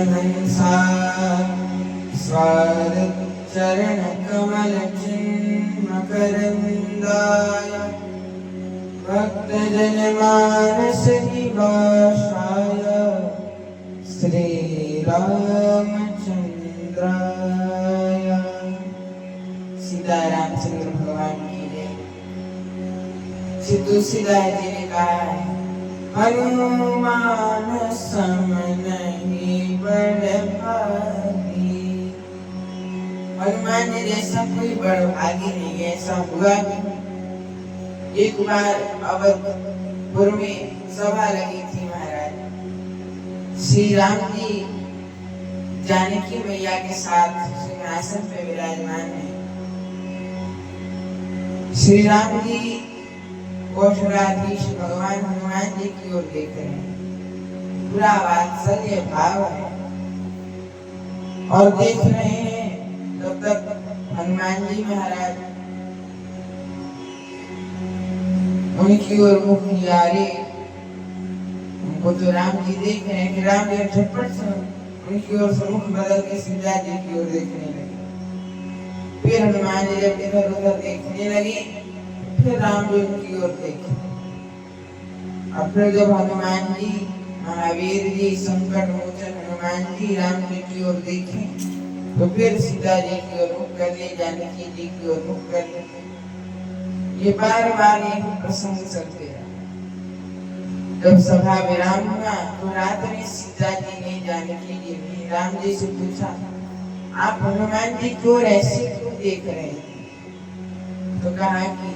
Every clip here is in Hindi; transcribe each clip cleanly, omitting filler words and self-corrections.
परमहंसा स्वागत चरण कमल चिन्मकरन्दाय भक्तजन मानस निवासाय श्री रामचंद्राय। सीता रामचंद्र भगवान की जय। श्री तुलसीदास जी ने कहा है, हनुमान सम नहीं बड़ भागी। हनुमान जी जैसा कोई बड़ भागी नहीं है। ऐसा हुआ एक बार अवधपुर में सभा लगी थी महाराज। श्री राम जी जानकी मैया के साथ सिंहासन पे विराजमान है। श्री राम जी कौशलाधीश भगवान हनुमान जी की ओर देख रहे हैं। पूरा वात्सल्य भाव है और देख रहे हैं। तब तक हनुमान जी महाराज उनकी ओर मुख निहारे। उनको तो राम जी देख रहे हैं कि राम जी झटपट से उनकी ओर से मुख बदल के सीता जी की ओर देखने लगे। फिर हनुमान जी जब इधर उधर देखने लगे, फिर राम जी उनकी ओर देखे। और फिर जब हनुमान जी महावीर जी संकट मोचन हनुमान जी राम जी की ओर देखे, तो फिर सीता जी की ओर मुख कर लिए, जानकी जी की ओर मुख कर लिए। ये बार बार एक प्रसंग चलते रहा। जब सभा विराम हुआ तो रात में सीता जी ने जानकी जी ने राम जी से पूछा, आप हनुमान जी को ऐसे क्यों देख रहे हैं? तो कहा कि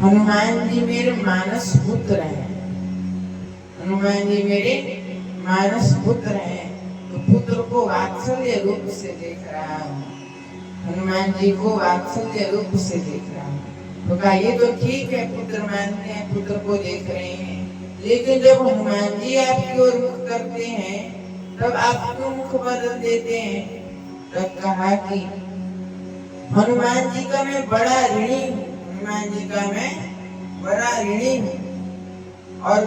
हनुमान जी मेरे मानस पुत्र हैं। हनुमान जी मेरे मानस पुत्र हैं, तो पुत्र को वात्सल्य रूप से देख रहा हूँ। हनुमान जी को वात्सल्य रूप से देख रहा हूँ। तो कहा ये तो ठीक है, पुत्र मानते हैं, पुत्र को देख रहे हैं, लेकिन जब हनुमान जी आपकी ओर मुख करते हैं तब आप क्यों मुख बदल देते हैं? तब कहा कि हनुमान जी का मैं बड़ा ऋणी हूँ। हनुमान जी का मैं बड़ा ऋणी हूँ। और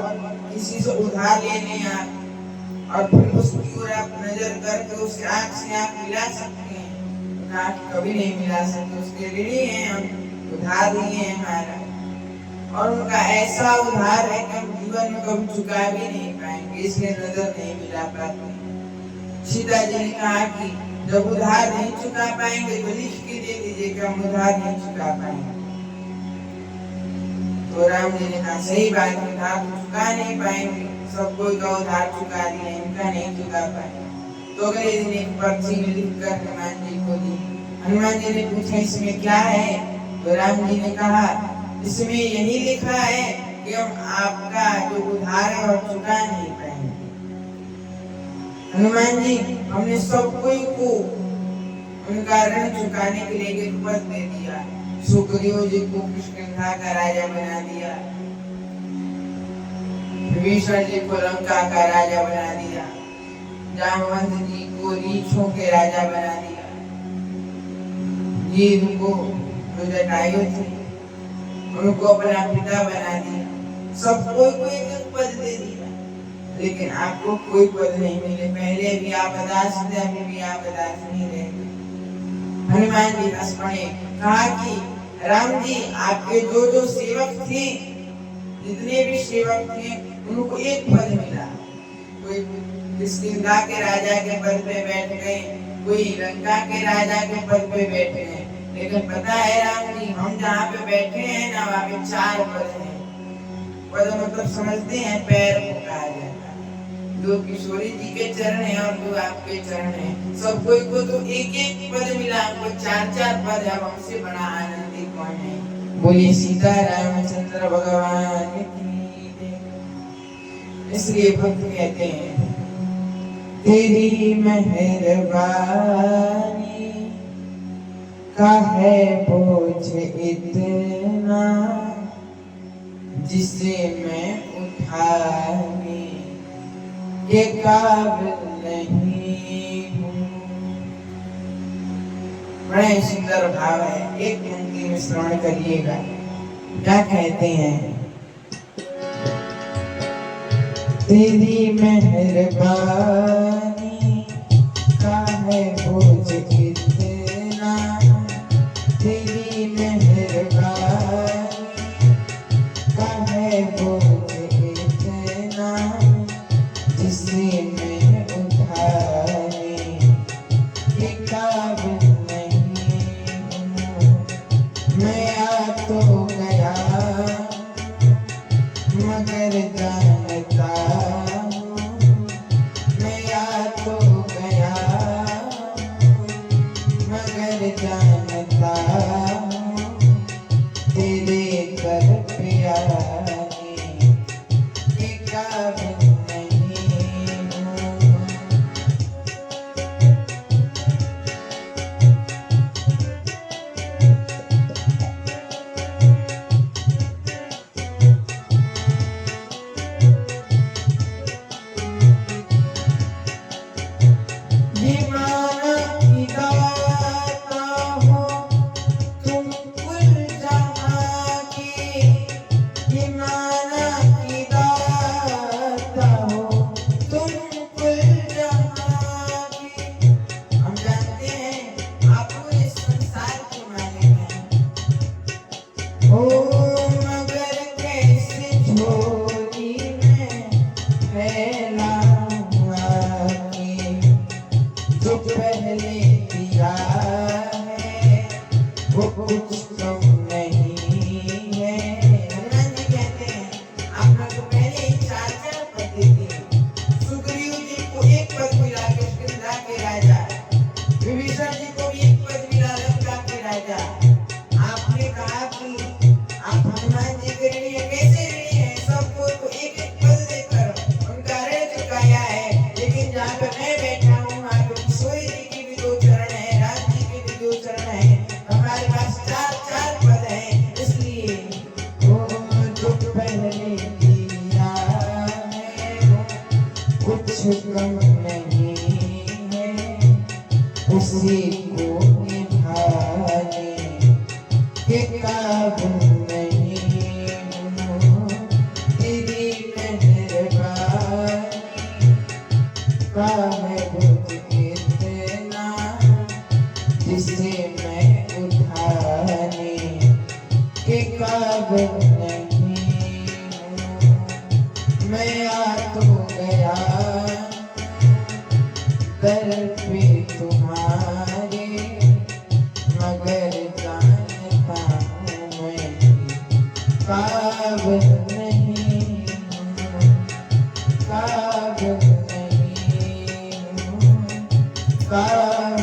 किसी से उधार लेने आप और फिर उसकी ओर आप नजर करके उससे आंख से आंख मिला सकते हैं? कहा कभी नहीं मिला सकते, उसके ऋणी हैं हम, उधार लिए हैं हमारा। और उनका ऐसा उधार है कि हम जीवन में कभी चुका भी नहीं पाएंगे, इसलिए नजर नहीं मिला पाते। सीता जी ने कहा कि जब उधार नहीं चुका पाएंगे तो लिख के दे दीजिए कि हम उधार नहीं चुका पाएंगे। तो राम जी ने कहा सही बात, उधार चुका नहीं पाएंगे, सब कोई का उधार चुका दिए, इनका नहीं चुका पाएंगे। तो अगले दिन एक पर्ची में लिख कर हनुमान जी को दी। हनुमान जी ने पूछा इसमें क्या है? तो राम जी ने कहा इसमें यही लिखा है कि हम आपका जो उधार है वो चुका नहीं पाएंगे। हनुमान जी हमने सब कोई को उनका ऋण चुकाने के लिए एक पद दे दिया। सुग्रीव जी को किष्किंधा का राजा बना दिया, विभीषण जी को लंका का राजा बना दिया, जामवंत जी को रीछों के राजा बना दिया, जीव को जो जटायु थे उनको अपना पिता बना दिया। सबको कोई एक पद दे दिया, लेकिन आपको कोई पद नहीं मिले। पहले भी आप अदास थे, अभी भी आप अदास नहीं रहे। हनुमान जी हंस पड़े, कहा कि राम जी आपके जो जो सेवक थे, जितने भी सेवक थे, उनको एक पद मिला। कोई किष्किंधा के राजा के पद पे बैठ गए, कोई लंका के राजा के पद पे बैठ गए। लेकिन पता है राम जी, हम जहाँ पे बैठे हैं ना वहाँ पे 4 पद हैं। पद मतलब समझते हैं, पैर को कहा जाता है। 2 किशोरी जी के चरण हैं और 2 आपके चरण हैं। सब कोई को तो एक एक पद मिला, हमको 4-4 पद है। हमसे बड़ा आनंदी कौन है? बोलिए सीता रामचंद्र भगवान की। इसलिए भक्त कहते हैं तेरी मेहरबानी का है बोझ इतना, जिसे मैं उठाने के काबिल नहीं हूँ। बड़ा ही सुंदर भाव है, एक पंक्ति में श्रवण करिएगा। क्या कहते हैं? तेरी मेहरबानी जिसे मैं उठाने के काबिल नहीं हूँ। मैं आ तो गया मगर जानता हूँ, मैं आ तो गया मगर जानता हूँ, तेरे दर पे आने के काबिल नहीं हूँ। दीवाना की दाता हो तुम कुल जहाँ की, दीवाना की दाता हो तुम कुल जहाँ की। हम जानते हैं आप पूरे संसार के मालिक हैं। ओ मगर कैसे झोली में फैला हुआ कि जो पहले दिया है वो कुछ कम नहीं है। हनुमान जी कहते हैं आपने तो पहले ही 4 पद दे दिए। सुग्रीव जी को 1 पद मिला किष्किंधा के राजा, विभीषण जी को भी 1 पद मिला लंका के राजा। आपने कहा कि आप हनुमान जी के ऋणी हैं। कैसे ऋणी हैं? सबको तो 1-1 पद देकर उनका ऋण चुकाया है। लेकिन जहाँ पे मैं बैठा हूँ वहाँ पे किशोरी जी की भी 2 चरण है, राम जी की भी 2 चरण है, हमारे पास 4-4 पद हैं। इसलिए वो जो पहले दिया है वो कुछ कम नहीं है, उसी को निभाने के काबिल नहीं हूँ। तेरी मेहरबानी का है मुझ इतना, जिसे मैं उठाने के काबिल नहीं हूँ। मैं आ तो गया दर पे तुम्हारे, मगर जानता हूँ मैं काबिल नहीं हूँ, काबिल नहीं हूँ, काबिल